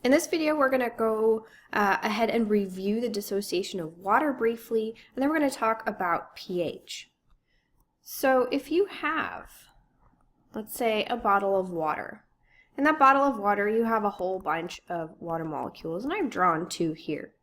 In this video, we're going to go ahead and review the dissociation of water briefly, and then we're going to talk about pH. So if you have, let's say, a bottle of water. In that bottle of water, you have a whole bunch of water molecules, and I've drawn two here.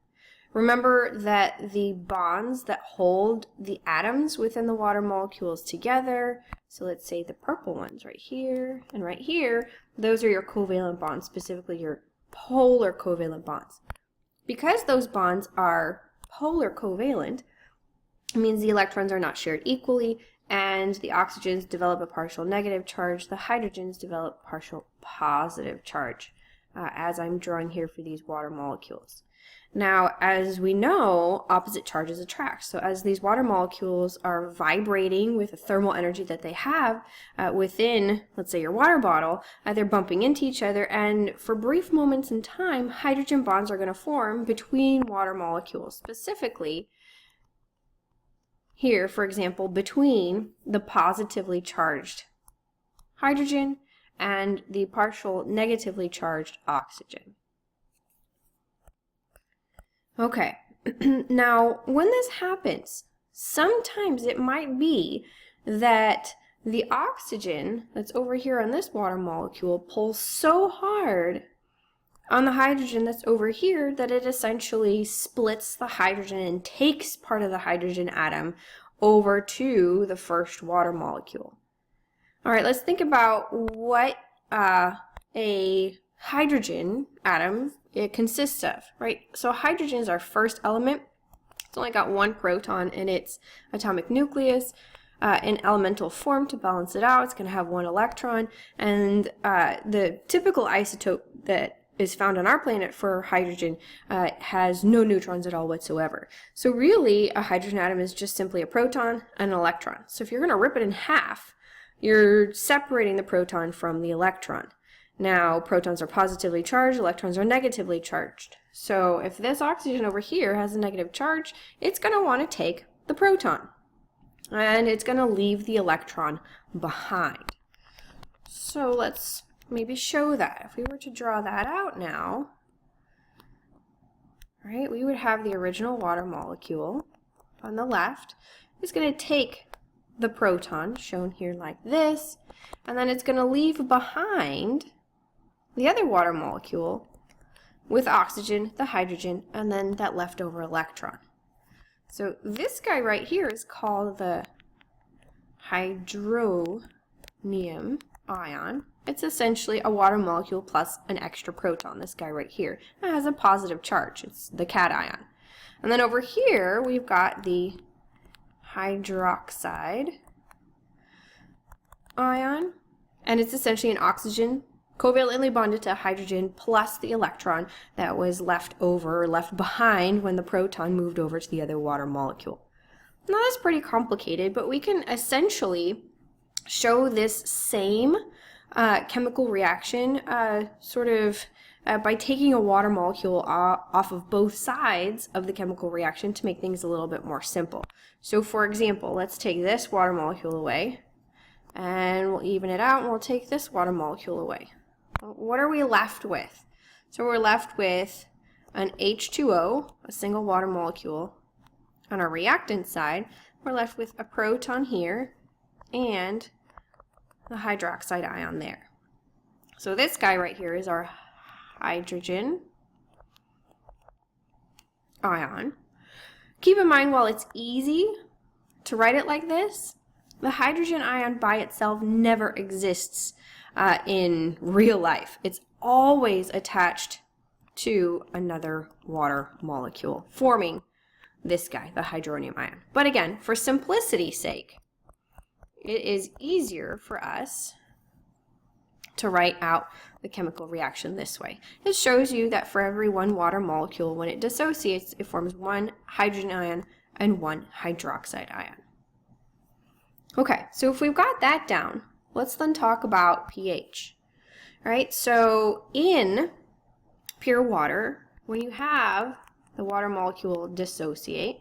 Remember that the bonds that hold the atoms within the water molecules together, so let's say the purple ones right here and right here, those are your covalent bonds, specifically your polar covalent bonds. Because those bonds are polar covalent, it means the electrons are not shared equally, and the oxygens develop a partial negative charge, the hydrogens develop partial positive charge, as I'm drawing here for these water molecules. Now, as we know, opposite charges attract. So as these water molecules are vibrating with the thermal energy that they have within, let's say, your water bottle, they're bumping into each other, and for brief moments in time, hydrogen bonds are going to form between water molecules, specifically here, for example, between the positively charged hydrogen and the partial negatively charged oxygen. Okay, now when this happens, sometimes it might be that the oxygen that's over here on this water molecule pulls so hard on the hydrogen that's over here that it essentially splits the hydrogen and takes part of the hydrogen atom over to the first water molecule. All right, let's think about what a hydrogen atom it consists of, right? So hydrogen is our first element. It's only got one proton in its atomic nucleus. In elemental form, to balance it out, it's going to have one electron, and the typical isotope that is found on our planet for hydrogen has no neutrons at all whatsoever. So really, a hydrogen atom is just simply a proton and an electron. So if you're going to rip it in half, you're separating the proton from the electron. Now, protons are positively charged, electrons are negatively charged. So if this oxygen over here has a negative charge, it's going to want to take the proton, and it's going to leave the electron behind. So let's maybe show that. If we were to draw that out now, right, we would have the original water molecule on the left. It's going to take the proton, shown here like this, and then it's going to leave behind the other water molecule with oxygen, the hydrogen, and then that leftover electron. So this guy right here is called the hydronium ion. It's essentially a water molecule plus an extra proton, this guy right here. It has a positive charge. It's the cation. And then over here, we've got the hydroxide ion, and it's essentially an oxygen covalently bonded to hydrogen plus the electron that was left over or left behind when the proton moved over to the other water molecule. Now that's pretty complicated, but we can essentially show this same chemical reaction by taking a water molecule off of both sides of the chemical reaction to make things a little bit more simple. So for example, let's take this water molecule away, and we'll even it out, and we'll take this water molecule away. What are we left with? So we're left with an H2O, a single water molecule. On our reactant side, we're left with a proton here and the hydroxide ion there. So this guy right here is our hydrogen ion. Keep in mind, while it's easy to write it like this, the hydrogen ion by itself never exists in real life. It's always attached to another water molecule, forming this guy, the hydronium ion. But again, for simplicity's sake, it is easier for us to write out the chemical reaction this way. It shows you that for every one water molecule, when it dissociates, it forms one hydrogen ion and one hydroxide ion. Okay, so if we've got that down, let's then talk about pH. All right, so in pure water, when you have the water molecule dissociate,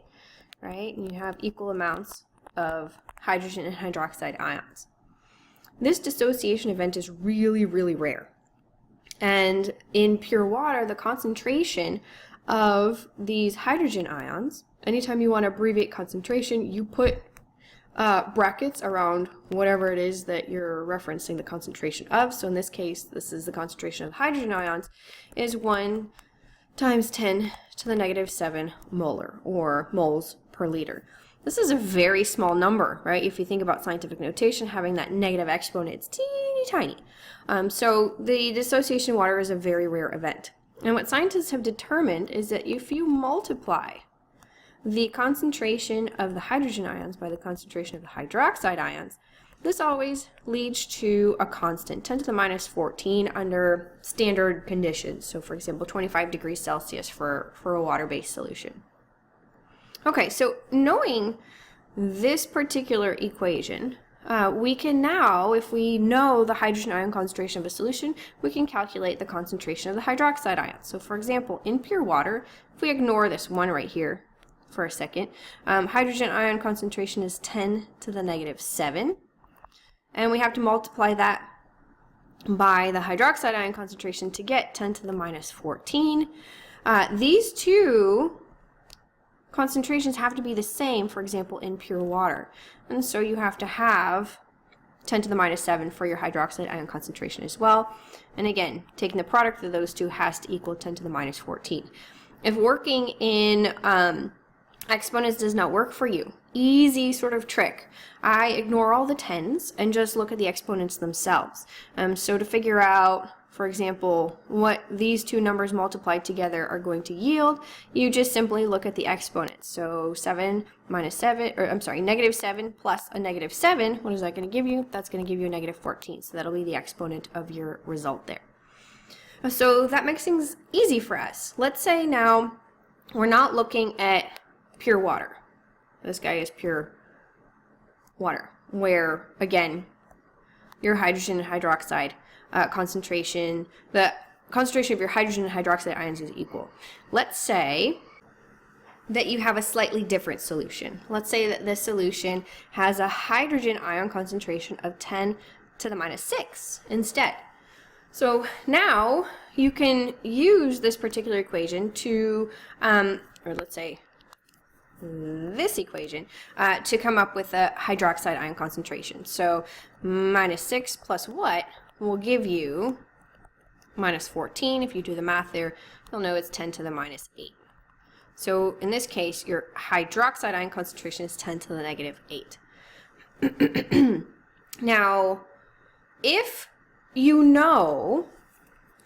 right, and you have equal amounts of hydrogen and hydroxide ions, this dissociation event is really, really rare. And in pure water, the concentration of these hydrogen ions, anytime you want to abbreviate concentration, you put brackets around whatever it is that you're referencing the concentration of. So in this case, this is the concentration of hydrogen ions, is 1 times 10 to the negative 7 molar, or moles per liter. This is a very small number, right? If you think about scientific notation, having that negative exponent, it's teeny tiny. So the dissociation in water is a very rare event. And what scientists have determined is that if you multiply the concentration of the hydrogen ions by the concentration of the hydroxide ions, this always leads to a constant, 10 to the minus 14 under standard conditions. So for example, 25 degrees Celsius for a water-based solution. Okay, so knowing this particular equation, we can now, if we know the hydrogen ion concentration of a solution, we can calculate the concentration of the hydroxide ions. So for example, in pure water, if we ignore this one right here for a second, hydrogen ion concentration is 10 to the negative 7. And we have to multiply that by the hydroxide ion concentration to get 10 to the minus 14. These two concentrations have to be the same, for example, in pure water. And so you have to have 10 to the minus 7 for your hydroxide ion concentration as well. And again, taking the product of those two has to equal 10 to the minus 14. If working in exponents does not work for you, easy sort of trick. I ignore all the tens and just look at the exponents themselves. So to figure out, for example, what these two numbers multiplied together are going to yield, you just simply look at the exponents. So 7 minus 7, or I'm sorry, negative 7 plus a negative 7, what is that going to give you? That's going to give you a negative 14. So that'll be the exponent of your result there. So that makes things easy for us. Let's say now we're not looking at pure water. This guy is pure water, where, again, your hydrogen and hydroxide concentration, the concentration of your hydrogen and hydroxide ions is equal. Let's say that you have a slightly different solution. Let's say that this solution has a hydrogen ion concentration of 10 to the minus 6 instead. So now you can use this particular equation to, or let's say this equation, to come up with a hydroxide ion concentration. So minus 6 plus what will give you minus 14. If you do the math there, you'll know it's 10 to the minus 8. So in this case, your hydroxide ion concentration is 10 to the negative 8. Now, if you know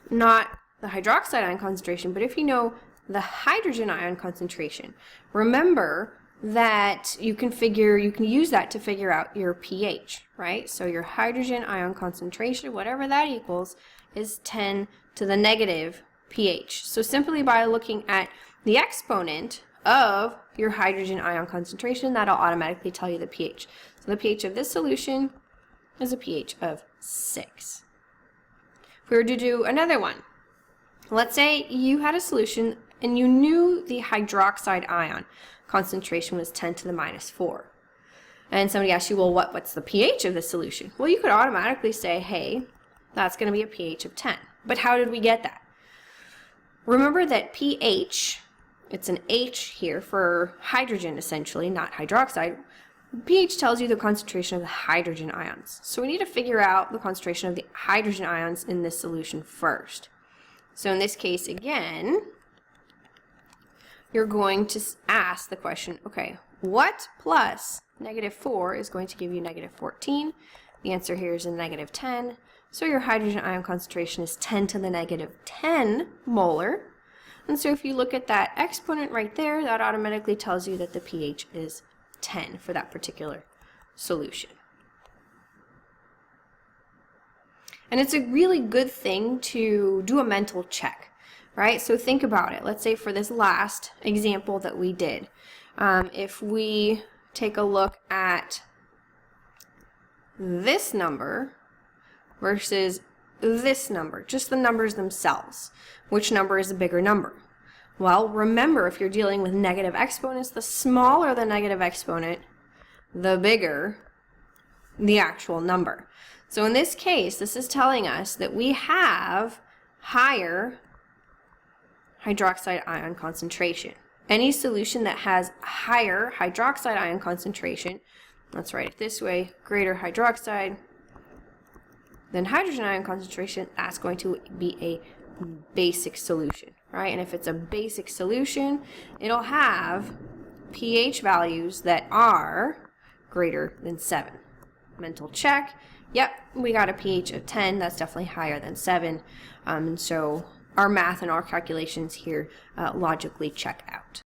not the hydroxide ion concentration, but if you know the hydrogen ion concentration, remember that you can use that to figure out your pH, right? So your hydrogen ion concentration, whatever that equals, is 10 to the negative pH. So simply by looking at the exponent of your hydrogen ion concentration, that'll automatically tell you the pH. So the pH of this solution is a pH of 6. If we were to do another one, let's say you had a solution and you knew the hydroxide ion concentration was 10 to the minus 4. And somebody asked you, well, what's the pH of the solution? Well, you could automatically say, hey, that's going to be a pH of 10. But how did we get that? Remember that pH, it's an H here for hydrogen essentially, not hydroxide. pH tells you the concentration of the hydrogen ions. So we need to figure out the concentration of the hydrogen ions in this solution first. So in this case, again, you're going to ask the question, okay, what plus negative 4 is going to give you negative 14? The answer here is a negative 10. So your hydrogen ion concentration is 10 to the negative 10 molar. And so if you look at that exponent right there, that automatically tells you that the pH is 10 for that particular solution. And it's a really good thing to do a mental check, right? So think about it. Let's say for this last example that we did, if we take a look at this number versus this number, just the numbers themselves, which number is a bigger number? Well, remember, if you're dealing with negative exponents, the smaller the negative exponent, the bigger the actual number. So in this case, this is telling us that we have higher hydroxide ion concentration. Any solution that has higher hydroxide ion concentration, let's write it this way, greater hydroxide than hydrogen ion concentration, that's going to be a basic solution, right? And if it's a basic solution, it'll have pH values that are greater than 7. Mental check. Yep, we got a pH of 10. That's definitely higher than 7. And so our math and our calculations here logically check out.